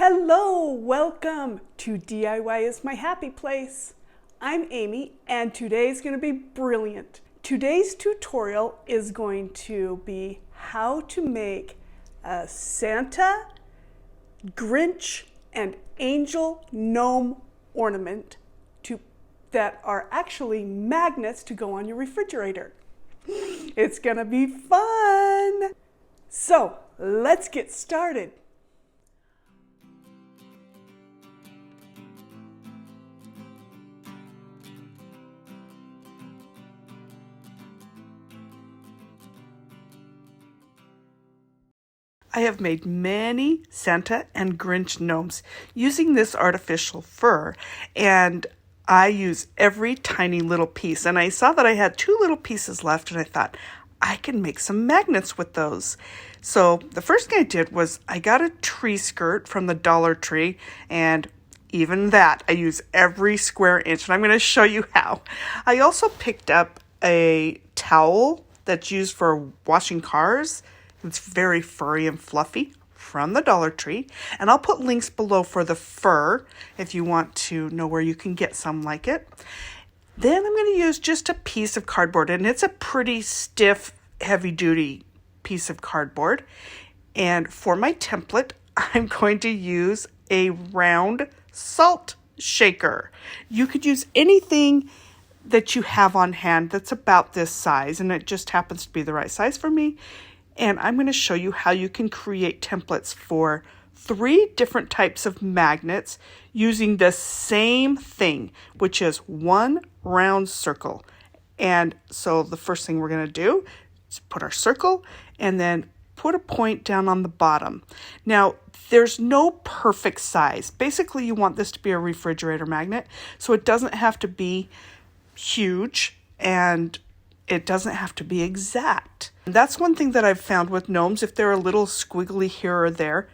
Hello, welcome to DIY is my happy place. I'm Amy and today's going to be brilliant. Today's tutorial is going to be how to make a Santa, Grinch, and Angel Gnome ornament that are actually magnets to go on your refrigerator. It's going to be fun. So let's get started. I have made many Santa and Grinch gnomes using this artificial fur, and I use every tiny little piece. And I saw that I had 2 little pieces left, and I thought, I can make some magnets with those. So the first thing I did was I got a tree skirt from the Dollar Tree, and even that, I use every square inch, and I'm going to show you how. I also picked up a towel that's used for washing cars. It's very furry and fluffy from the Dollar Tree. And I'll put links below for the fur if you want to know where you can get some like it. Then I'm going to use just a piece of cardboard, and it's a pretty stiff, heavy-duty piece of cardboard. And for my template, I'm going to use a round salt shaker. You could use anything that you have on hand that's about this size, and it just happens to be the right size for me. And I'm going to show you how you can create templates for 3 different types of magnets using the same thing, which is 1 round circle. And so the first thing we're going to do is put our circle and then put a point down on the bottom. Now, there's no perfect size. Basically, you want this to be a refrigerator magnet, so it doesn't have to be huge and it doesn't have to be exact. And that's one thing that I've found with gnomes. If they're a little squiggly here or there,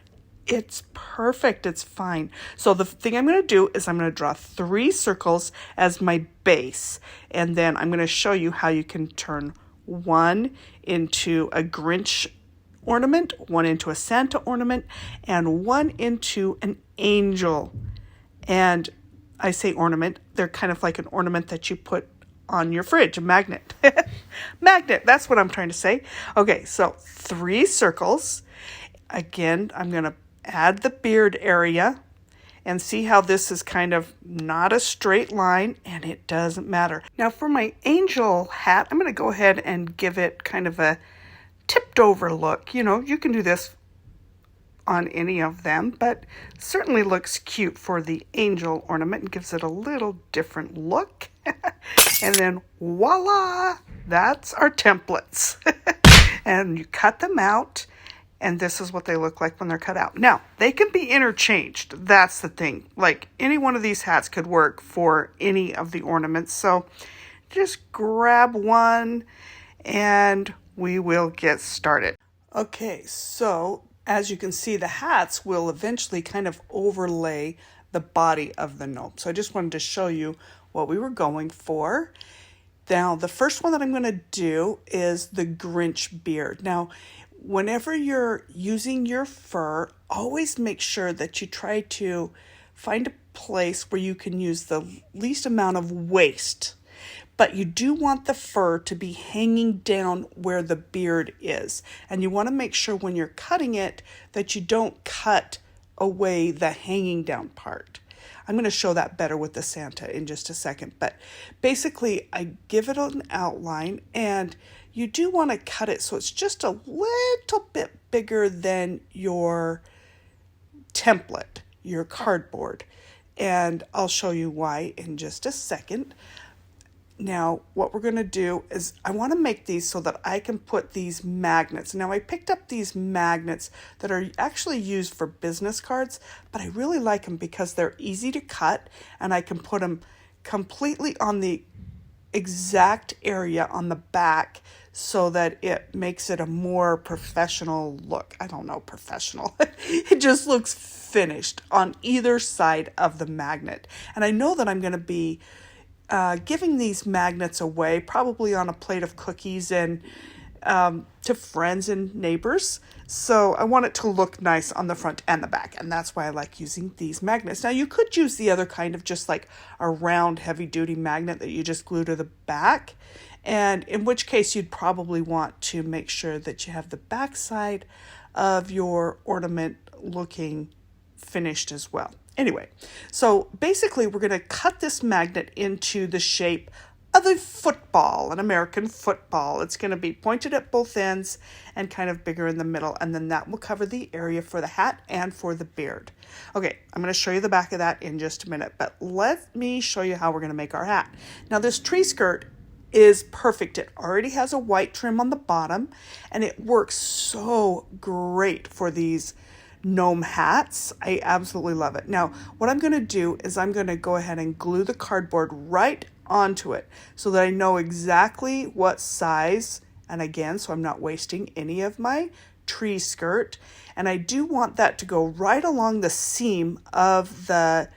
it's perfect. It's fine. So the thing I'm going to do is I'm going to draw 3 circles as my base. And then I'm going to show you how you can turn 1 into a Grinch ornament, 1 into a Santa ornament, and 1 into an angel. And I say ornament. They're kind of like an ornament that you put on your fridge, a magnet. Magnet, that's what I'm trying to say. Okay, so 3 circles. Again, I'm going to add the beard area and see how this is kind of not a straight line, and it doesn't matter. Now for my angel hat, I'm going to go ahead and give it kind of a tipped over look. You know, you can do this on any of them, but certainly looks cute for the angel ornament and gives it a little different look. And then voila, that's our templates. And you cut them out, and this is what they look like when they're cut out. Now, they can be interchanged. That's the thing. Like, any one of these hats could work for any of the ornaments. So just grab one, and we will get started. Okay, so as you can see, the hats will eventually kind of overlay the body of the gnome. So I just wanted to show you what we were going for. Now, the first one that I'm going to do is the Grinch beard. Now, whenever you're using your fur, always make sure that you try to find a place where you can use the least amount of waste. But you do want the fur to be hanging down where the beard is. And you want to make sure when you're cutting it that you don't cut away the hanging down part. I'm going to show that better with the Santa in just a second. But basically, I give it an outline, and you do want to cut it so it's just a little bit bigger than your template, your cardboard. And I'll show you why in just a second. Now, what we're going to do is I want to make these so that I can put these magnets. Now, I picked up these magnets that are actually used for business cards, but I really like them because they're easy to cut, and I can put them completely on the exact area on the back so that it makes it a more professional look. I don't know, professional. It just looks finished on either side of the magnet. And I know that I'm going to be giving these magnets away, probably on a plate of cookies and to friends and neighbors. So I want it to look nice on the front and the back, and that's why I like using these magnets. Now you could use the other kind of just like a round heavy duty magnet that you just glue to the back, and in which case you'd probably want to make sure that you have the back side of your ornament looking finished as well. Anyway, so basically we're going to cut this magnet into the shape of a football, an American football. It's going to be pointed at both ends and kind of bigger in the middle, and then that will cover the area for the hat and for the beard. Okay, I'm going to show you the back of that in just a minute, but let me show you how we're going to make our hat. Now this tree skirt is perfect. It already has a white trim on the bottom, and it works so great for these gnome hats. I absolutely love it. Now, what I'm going to do is I'm going to go ahead and glue the cardboard right onto it so that I know exactly what size, and again, so I'm not wasting any of my tree skirt. And I do want that to go right along the seam of the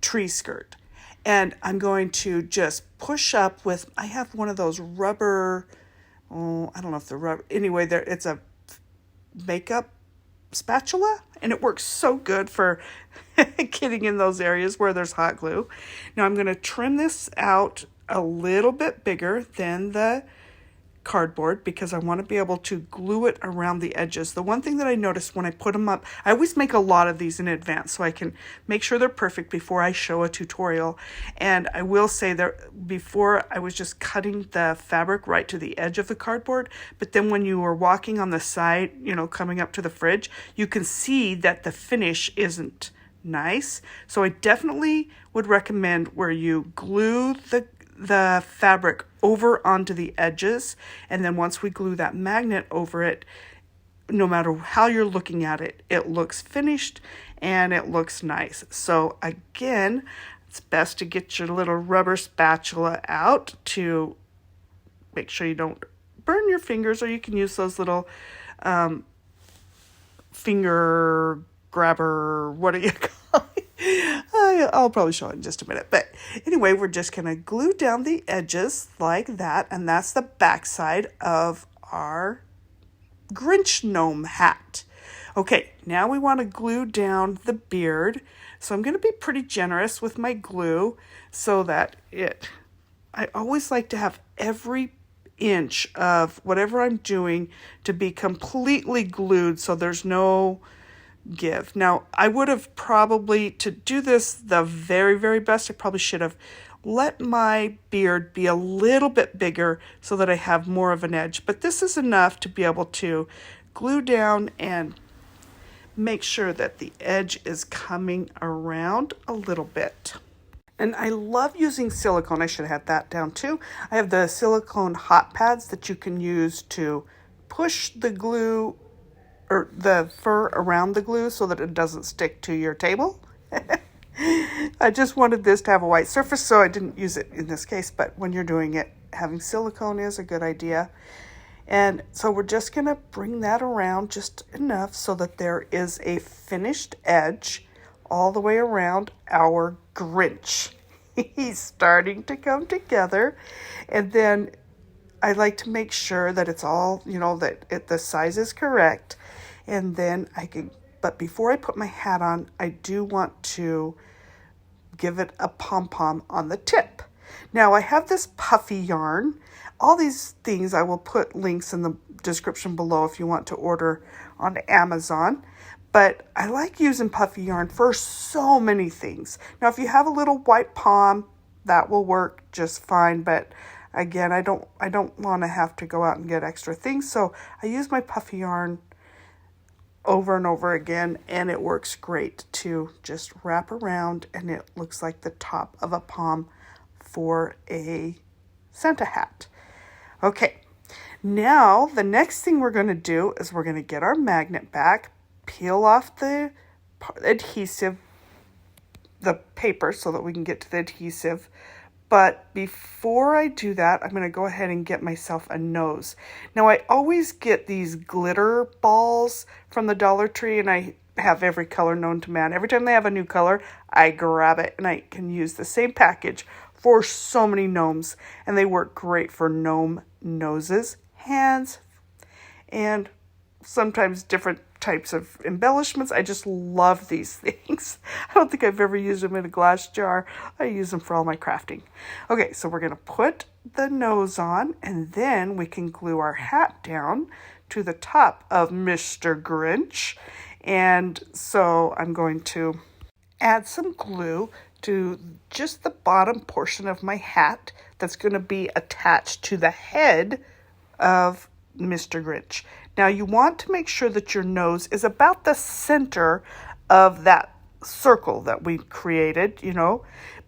tree skirt. And I'm going to just push up with, I have one of those rubber, I don't know if the rubber, anyway, it's a makeup spatula, and it works so good for getting in those areas where there's hot glue. Now I'm going to trim this out a little bit bigger than the cardboard because I want to be able to glue it around the edges. The one thing that I noticed when I put them up, I always make a lot of these in advance so I can make sure they're perfect before I show a tutorial. And I will say that before I was just cutting the fabric right to the edge of the cardboard, but then when you were walking on the side, you know, coming up to the fridge, you can see that the finish isn't nice. So I definitely would recommend where you glue the fabric over onto the edges, and then once we glue that magnet over it, no matter how you're looking at it, it looks finished and it looks nice. So again, it's best to get your little rubber spatula out to make sure you don't burn your fingers, or you can use those little finger grabber, what do you call it? I'll probably show it in just a minute. But anyway, we're just going to glue down the edges like that. And that's the back side of our Grinch gnome hat. Okay, now we want to glue down the beard. So I'm going to be pretty generous with my glue so that I always like to have every inch of whatever I'm doing to be completely glued so there's no give. Now, I would have probably, to do this the very, very best, I probably should have let my beard be a little bit bigger so that I have more of an edge. But this is enough to be able to glue down and make sure that the edge is coming around a little bit. And I love using silicone. I should have had that down too. I have the silicone hot pads that you can use to push the glue or the fur around the glue so that it doesn't stick to your table. I just wanted this to have a white surface, so I didn't use it in this case, but when you're doing it, having silicone is a good idea. And so we're just going to bring that around just enough so that there is a finished edge all the way around our Grinch. He's starting to come together. And then I like to make sure that it's all, that the size is correct. And then but before I put my hat on, I do want to give it a pom-pom on the tip. Now I have this puffy yarn. All these things, I will put links in the description below if you want to order on Amazon. But I like using puffy yarn for so many things. Now if you have a little white pom, that will work just fine. But again, I don't want to have to go out and get extra things. So I use my puffy yarn over and over again, and it works great to just wrap around, and it looks like the top of a pom for a Santa hat. Okay, now the next thing we're going to do is we're going to get our magnet back, peel off the adhesive, the paper, so that we can get to the adhesive. But before I do that, I'm going to go ahead and get myself a nose. Now, I always get these glitter balls from the Dollar Tree, and I have every color known to man. Every time they have a new color, I grab it, and I can use the same package for so many gnomes, and they work great for gnome noses, hands, and sometimes different types of embellishments. I just love these things. I don't think I've ever used them in a glass jar. I use them for all my crafting. Okay, so we're going to put the nose on, and then we can glue our hat down to the top of Mr. Grinch. And so I'm going to add some glue to just the bottom portion of my hat that's going to be attached to the head of Mr. Grinch. Now you want to make sure that your nose is about the center of that circle that we created,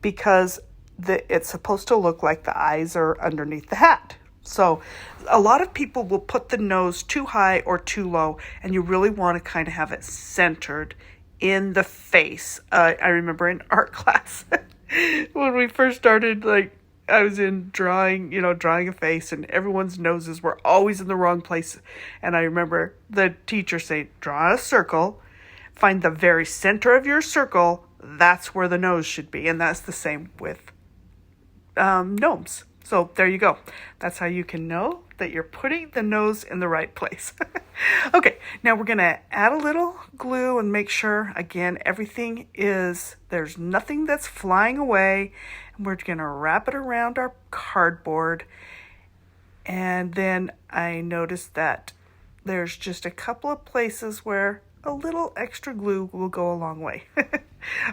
because it's supposed to look like the eyes are underneath the hat. So a lot of people will put the nose too high or too low, and you really want to kind of have it centered in the face. I remember in art class when we first started, I was in drawing a face, and everyone's noses were always in the wrong place. And I remember the teacher saying, draw a circle, find the very center of your circle, that's where the nose should be. And that's the same with gnomes. So there you go. That's how you can know that you're putting the nose in the right place. Okay, now we're going to add a little glue and make sure, again, there's nothing that's flying away. And we're going to wrap it around our cardboard. And then I noticed that there's just a couple of places where a little extra glue will go a long way.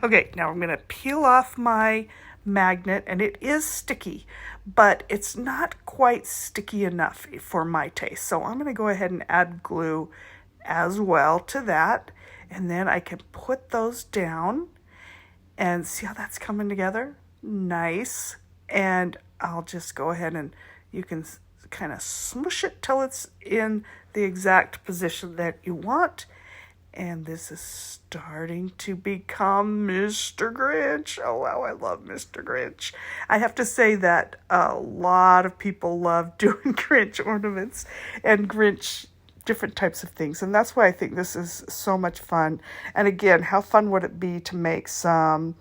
Okay, now I'm going to peel off my magnet, and it is sticky, but it's not quite sticky enough for my taste. So I'm going to go ahead and add glue as well to that, and then I can put those down and see how that's coming together. Nice. And I'll just go ahead and you can kind of smush it till it's in the exact position that you want. And this is starting to become Mr. Grinch. Oh, wow, I love Mr. Grinch. I have to say that a lot of people love doing Grinch ornaments and Grinch different types of things. And that's why I think this is so much fun. And again, how fun would it be to make some,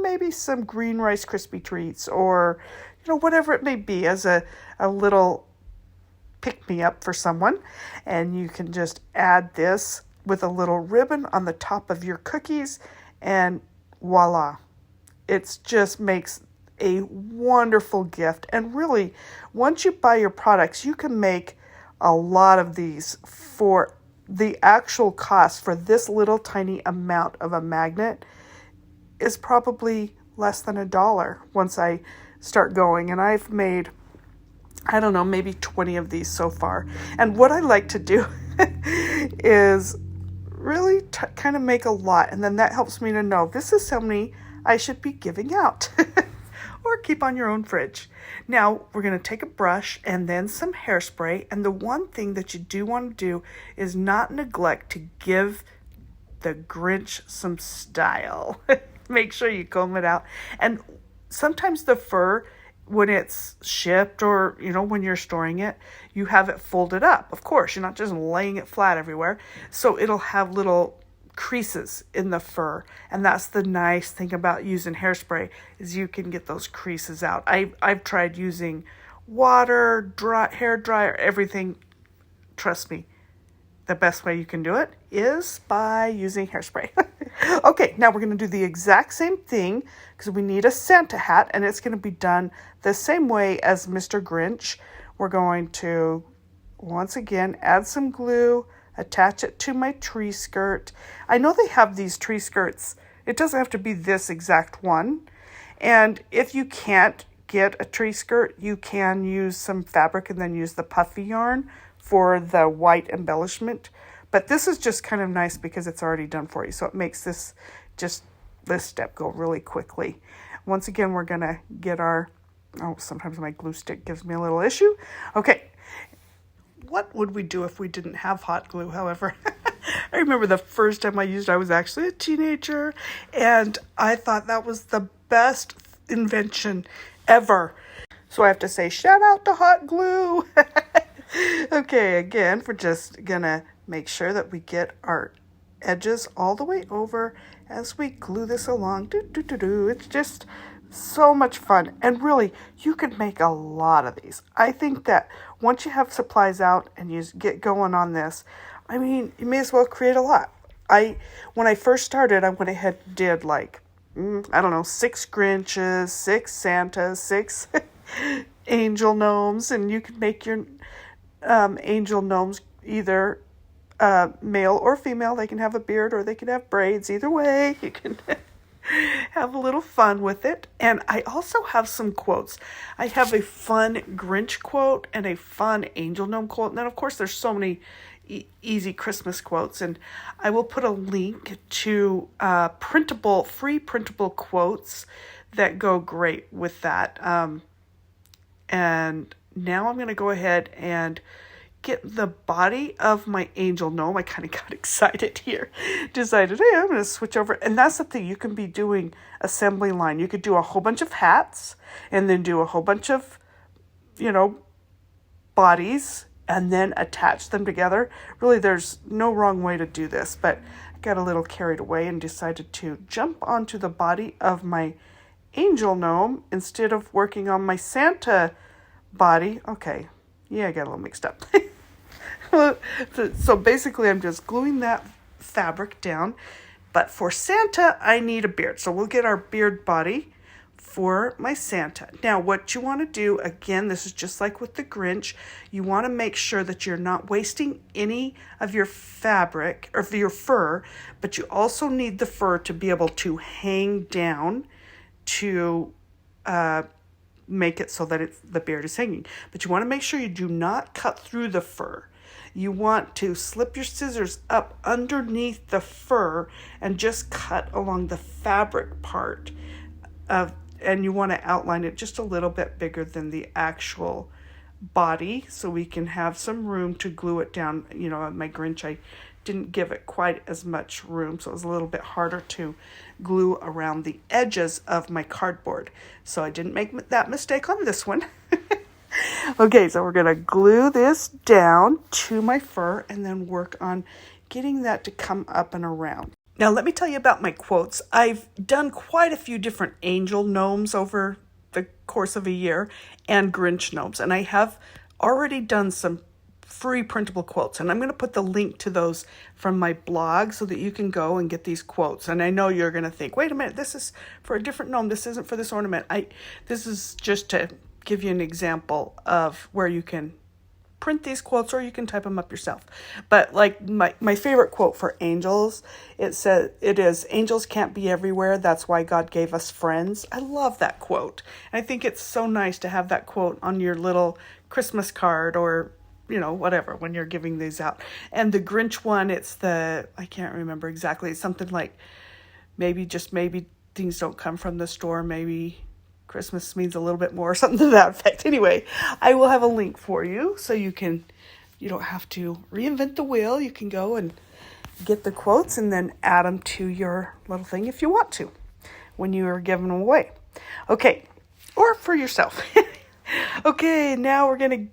maybe some green Rice Krispie treats or, whatever it may be as a little pick-me-up for someone. And you can just add this with a little ribbon on the top of your cookies, and voila. It just makes a wonderful gift. And really, once you buy your products, you can make a lot of these for the actual cost for this little tiny amount of a magnet is probably less than $1 once I start going. And I've made, I don't know, maybe 20 of these so far. And what I like to do is really kind of make a lot, and then that helps me to know this is how many I should be giving out or keep on your own fridge. Now we're going to take a brush and then some hairspray, and the one thing that you do want to do is not neglect to give the Grinch some style. Make sure you comb it out. And sometimes the fur, when it's shipped or, when you're storing it, you have it folded up. Of course, you're not just laying it flat everywhere. So it'll have little creases in the fur. And that's the nice thing about using hairspray is you can get those creases out. I've tried using water, hair dryer, everything. Trust me, the best way you can do it is by using hairspray. Okay, now we're going to do the exact same thing because we need a Santa hat, and it's going to be done the same way as Mr. Grinch. We're going to, once again, add some glue, attach it to my tree skirt. I know they have these tree skirts. It doesn't have to be this exact one. And if you can't get a tree skirt, you can use some fabric and then use the puffy yarn for the white embellishment. But this is just kind of nice because it's already done for you. So it makes this step go really quickly. Once again, we're going to get sometimes my glue stick gives me a little issue. Okay. What would we do if we didn't have hot glue, however? I remember the first time I used it, I was actually a teenager, and I thought that was the best invention ever. So I have to say, shout out to hot glue. Okay, again, we're just going to make sure that we get our edges all the way over as we glue this along. It's just So much fun. And really, you can make a lot of these. I think that once you have supplies out and you get going on this, I mean, you may as well create a lot. When I first started, I went ahead and did like, I don't know, 6 Grinches, 6 Santas, 6 Angel Gnomes, and you can make your Angel Gnomes either male or female. They can have a beard or they can have braids. Either way, you can have a little fun with it. And I also have some quotes. I have a fun Grinch quote and a fun Angel Gnome quote. And then, of course, there's so many easy Christmas quotes. And I will put a link to free printable quotes that go great with that. And now I'm going to go ahead and get the body of my Angel Gnome. I kind of got excited here. Decided, hey, I'm going to switch over. And that's the thing. You can be doing assembly line. You could do a whole bunch of hats and then do a whole bunch of, bodies and then attach them together. Really, there's no wrong way to do this. But I got a little carried away and decided to jump onto the body of my Angel Gnome instead of working on my Santa body. Okay. Yeah, I got a little mixed up. So basically, I'm just gluing that fabric down. But for Santa, I need a beard. So we'll get our beard body for my Santa. Now, what you want to do, again, this is just like with the Grinch. You want to make sure that you're not wasting any of your fabric or your fur, but you also need the fur to be able to hang down to make it so that the beard is hanging. But you want to make sure you do not cut through the fur. You want to slip your scissors up underneath the fur and just cut along the fabric part and you want to outline it just a little bit bigger than the actual body so we can have some room to glue it down. My Grinch, I didn't give it quite as much room, so it was a little bit harder to glue around the edges of my cardboard. So I didn't make that mistake on this one. Okay, so we're going to glue this down to my fur and then work on getting that to come up and around. Now, let me tell you about my quotes. I've done quite a few different Angel Gnomes over the course of a year and Grinch Gnomes, and I have already done some free printable quotes, and I'm going to put the link to those from my blog so that you can go and get these quotes. And I know you're going to think, wait a minute, this is for a different gnome. This isn't for this ornament. This is just to give you an example of where you can print these quotes or you can type them up yourself. But like my favorite quote for angels, it is, angels can't be everywhere. That's why God gave us friends. I love that quote. And I think it's so nice to have that quote on your little Christmas card or whatever, when you're giving these out. And the Grinch one, I can't remember exactly. It's something like maybe things don't come from the store. Maybe Christmas means a little bit more, something to that effect. Anyway, I will have a link for you so you don't have to reinvent the wheel. You can go and get the quotes and then add them to your little thing if you want to when you are giving them away. Okay, or for yourself. Okay, now we're going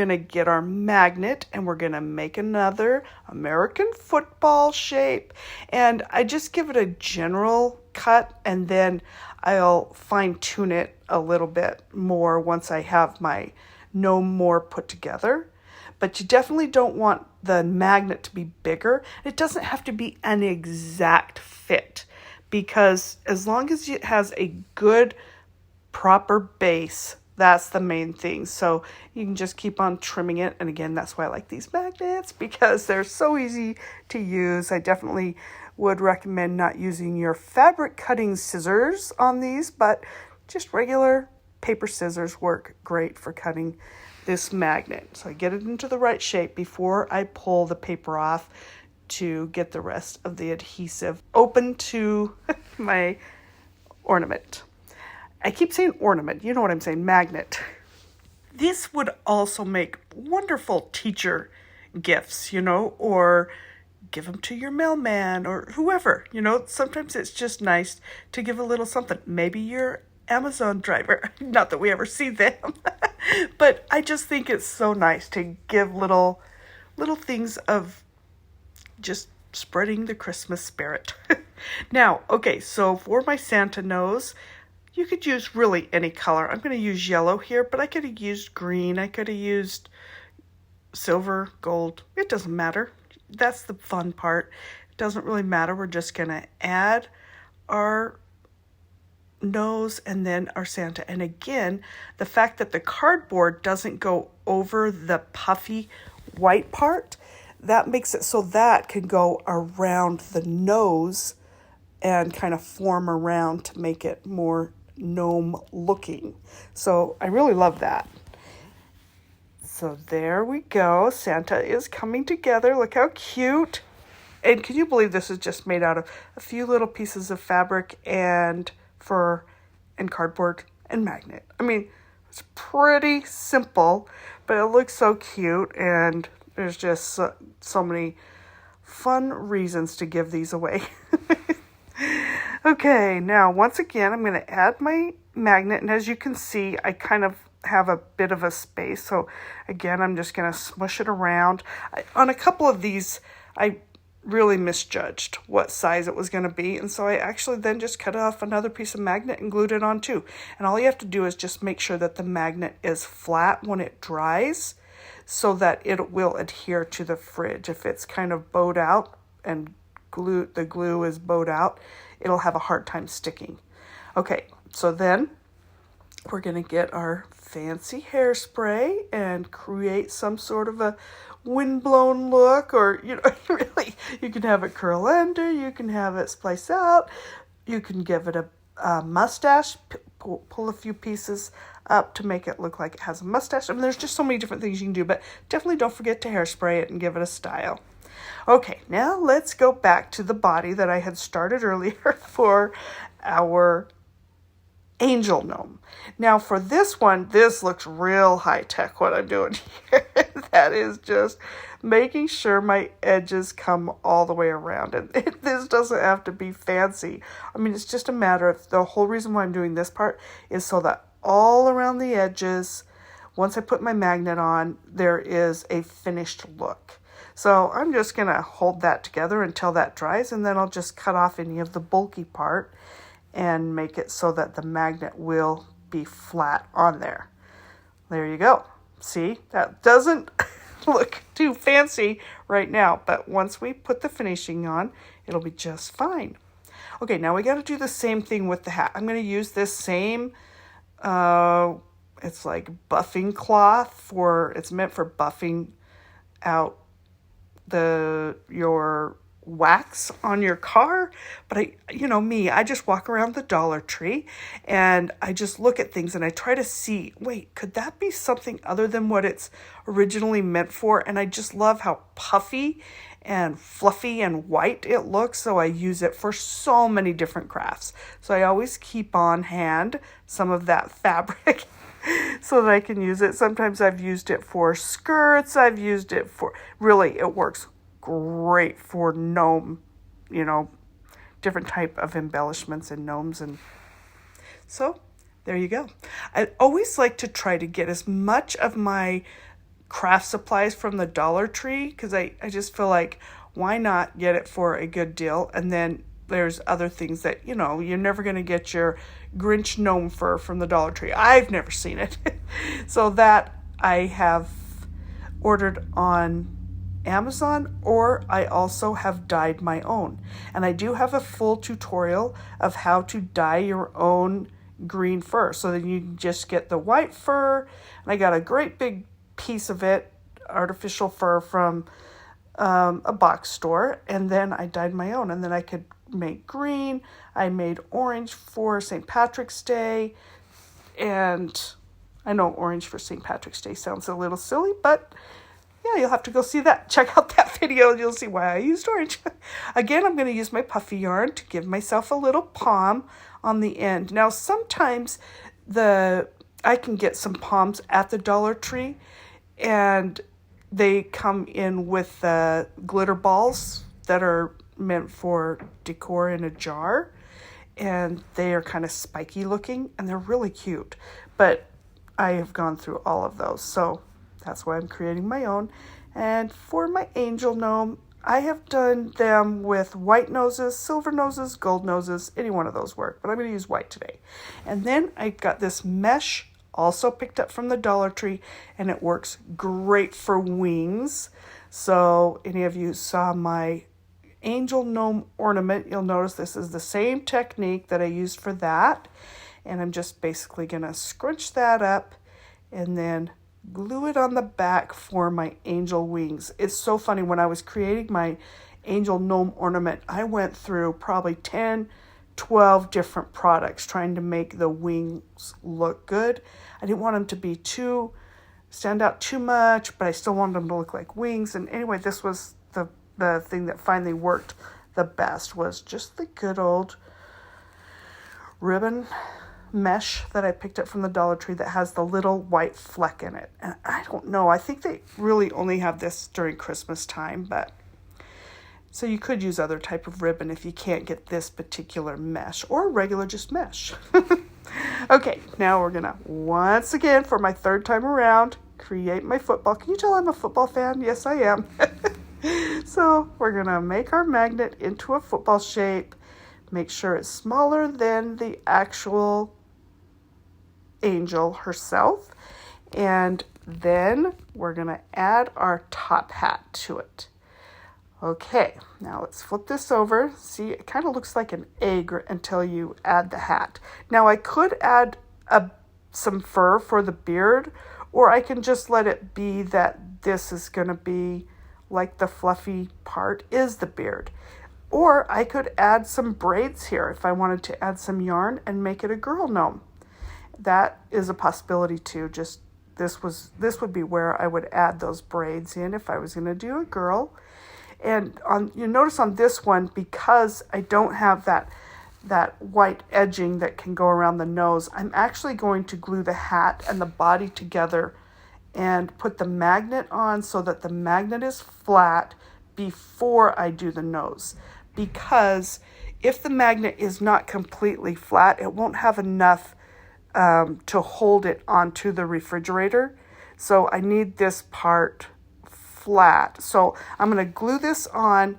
to get our magnet and we're going to make another American football shape. And I just give it a general cut and then I'll fine tune it a little bit more once I have my no more put together. But you definitely don't want the magnet to be bigger. It doesn't have to be an exact fit because as long as it has a good proper base, that's the main thing. So you can just keep on trimming it. And again, that's why I like these magnets because they're so easy to use. I definitely would recommend not using your fabric cutting scissors on these, but just regular paper scissors work great for cutting this magnet. So I get it into the right shape before I pull the paper off to get the rest of the adhesive open to my ornament. I keep saying ornament, you know what I'm saying, magnet. This would also make wonderful teacher gifts, or give them to your mailman or whoever. Sometimes it's just nice to give a little something. Maybe your Amazon driver, not that we ever see them, but I just think it's so nice to give little things of just spreading the Christmas spirit. Now, okay, so for my Santa nose, You could use really any color. I'm going to use yellow here, but I could have used green. I could have used silver, gold. It doesn't matter. That's the fun part. It doesn't really matter. We're just going to add our nose and then our Santa. And again, the fact that the cardboard doesn't go over the puffy white part, that makes it so that can go around the nose and kind of form around to make it more gnome looking. So I really love that. So there we go. Santa is coming together. Look how cute. And can you believe this is just made out of a few little pieces of fabric and fur and cardboard and magnet. I mean, it's pretty simple, but it looks so cute, and there's just so many fun reasons to give these away. Okay, now once again, I'm going to add my magnet, and as you can see, I kind of have a bit of a space. So again, I'm just going to smush it around. On a couple of these, I really misjudged what size it was going to be, and so I actually then just cut off another piece of magnet and glued it on too. And all you have to do is just make sure that the magnet is flat when it dries so that it will adhere to the fridge. If it's kind of bowed out and the glue is bowed out, it'll have a hard time sticking. Okay, so then we're going to get our fancy hairspray and create some sort of a windblown look, or, you know, really, you can have it curl under, you can have it splice out, you can give it a mustache, pull a few pieces up to make it look like it has a mustache. I mean, there's just so many different things you can do, but definitely don't forget to hairspray it and give it a style. Okay, now let's go back to the body that I had started earlier for our angel gnome. Now for this one, this looks real high tech what I'm doing here. That is just making sure my edges come all the way around. And this doesn't have to be fancy. I mean, it's just a matter of, the whole reason why I'm doing this part is so that all around the edges, once I put my magnet on, there is a finished look. So I'm just going to hold that together until that dries, and then I'll just cut off any of the bulky part and make it so that the magnet will be flat on there. There you go. See, that doesn't look too fancy right now, but once we put the finishing on, it'll be just fine. Okay, now we got to do the same thing with the hat. I'm going to use this same, it's like buffing cloth it's meant for buffing out your wax on your car. But I just walk around the Dollar Tree and I just look at things and I try to see, wait, could that be something other than what it's originally meant for? And I just love how puffy and fluffy and white it looks, so I use it for so many different crafts. So I always keep on hand some of that fabric so that I can use it. Sometimes I've used it for skirts. I've used it for, really, it works great for gnome, different type of embellishments and gnomes. And so there you go. I always like to try to get as much of my craft supplies from the Dollar Tree, because I just feel like, why not get it for a good deal? And then there's other things that, you're never going to get your Grinch gnome fur from the Dollar Tree. I've never seen it. So that I have ordered on Amazon, or I also have dyed my own. And I do have a full tutorial of how to dye your own green fur. So then you just get the white fur, and I got a great big piece of it, artificial fur from a box store, and then I dyed my own, and then I could make green. I made orange for St. Patrick's Day, and I know orange for St. Patrick's Day sounds a little silly, but yeah, you'll have to go see that. Check out that video and you'll see why I used orange. Again, I'm going to use my puffy yarn to give myself a little palm on the end. Now, sometimes I can get some palms at the Dollar Tree, and they come in with glitter balls that are meant for decor in a jar, and they are kind of spiky looking, and they're really cute. But I have gone through all of those, so that's why I'm creating my own. And for my angel gnome, I have done them with white noses, silver noses, gold noses, any one of those work, but I'm going to use white today. And then I got this mesh, also picked up from the Dollar Tree, and it works great for wings. So any of you saw my angel gnome ornament, you'll notice this is the same technique that I used for that. And I'm just basically going to scrunch that up and then glue it on the back for my angel wings. It's so funny, when I was creating my angel gnome ornament, I went through probably 10, 12 different products trying to make the wings look good. I didn't want them to be stand out too much, but I still wanted them to look like wings. And anyway, this was the thing that finally worked the best, was just the good old ribbon mesh that I picked up from the Dollar Tree that has the little white fleck in it. And I don't know, I think they really only have this during Christmas time, but so you could use other type of ribbon if you can't get this particular mesh, or regular just mesh. Okay, now we're gonna, once again, for my third time around, create my football. Can you tell I'm a football fan? Yes, I am. So we're gonna make our magnet into a football shape. Make sure it's smaller than the actual angel herself. And then we're going to add our top hat to it. Okay, now let's flip this over. See, it kind of looks like an egg until you add the hat. Now I could add some fur for the beard, or I can just let it be that this is going to be like the fluffy part is the beard. Or I could add some braids here if I wanted to add some yarn and make it a girl gnome. That is a possibility too. Just this would be where I would add those braids in if I was going to do a girl. And you notice on this one, because I don't have that white edging that can go around the nose, I'm actually going to glue the hat and the body together and put the magnet on so that the magnet is flat before I do the nose. Because if the magnet is not completely flat, it won't have enough to hold it onto the refrigerator. So I need this part flat. So I'm going to glue this on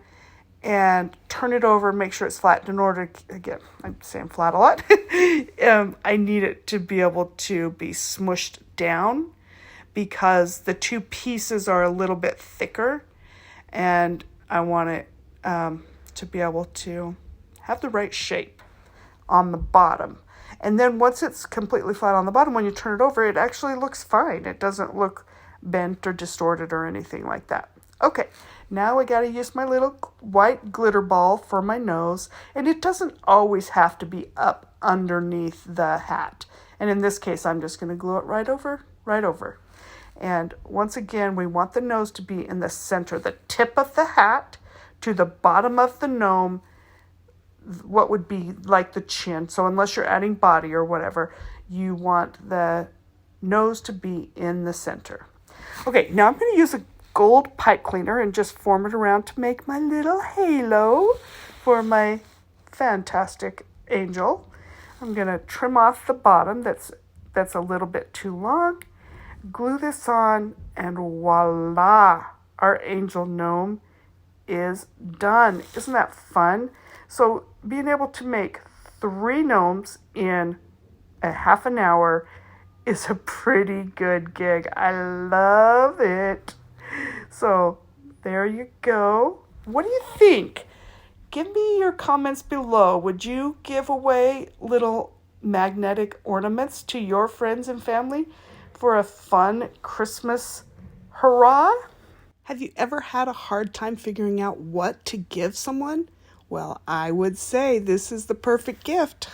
and turn it over, make sure it's flat in order to, again, I'm saying flat a lot. I need it to be able to be smushed down because the two pieces are a little bit thicker, and I want it to be able to have the right shape on the bottom. And then once it's completely flat on the bottom, when you turn it over, it actually looks fine. It doesn't look bent or distorted or anything like that. Okay, now I got to use my little white glitter ball for my nose, and it doesn't always have to be up underneath the hat. And in this case, I'm just going to glue it right over. And once again, we want the nose to be in the center, the tip of the hat to the bottom of the gnome, what would be like the chin. So unless you're adding body or whatever, you want the nose to be in the center. Okay, now I'm going to use a gold pipe cleaner and just form it around to make my little halo for my fantastic angel. I'm going to trim off the bottom that's a little bit too long. Glue this on, and voila, our angel gnome is done. Isn't that fun? So being able to make 3 gnomes in a half an hour is a pretty good gig. I love it. So there you go. What do you think? Give me your comments below. Would you give away little magnetic ornaments to your friends and family for a fun Christmas hurrah? Have you ever had a hard time figuring out what to give someone? Well, I would say this is the perfect gift.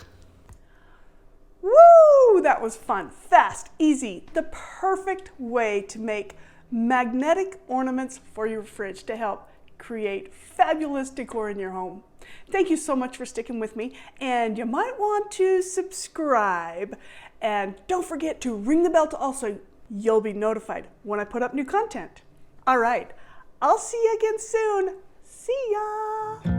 Woo! That was fun, fast, easy, the perfect way to make magnetic ornaments for your fridge to help create fabulous decor in your home. Thank you so much for sticking with me, and you might want to subscribe, and don't forget to ring the bell to also you'll be notified when I put up new content. All right, I'll see you again soon. See ya!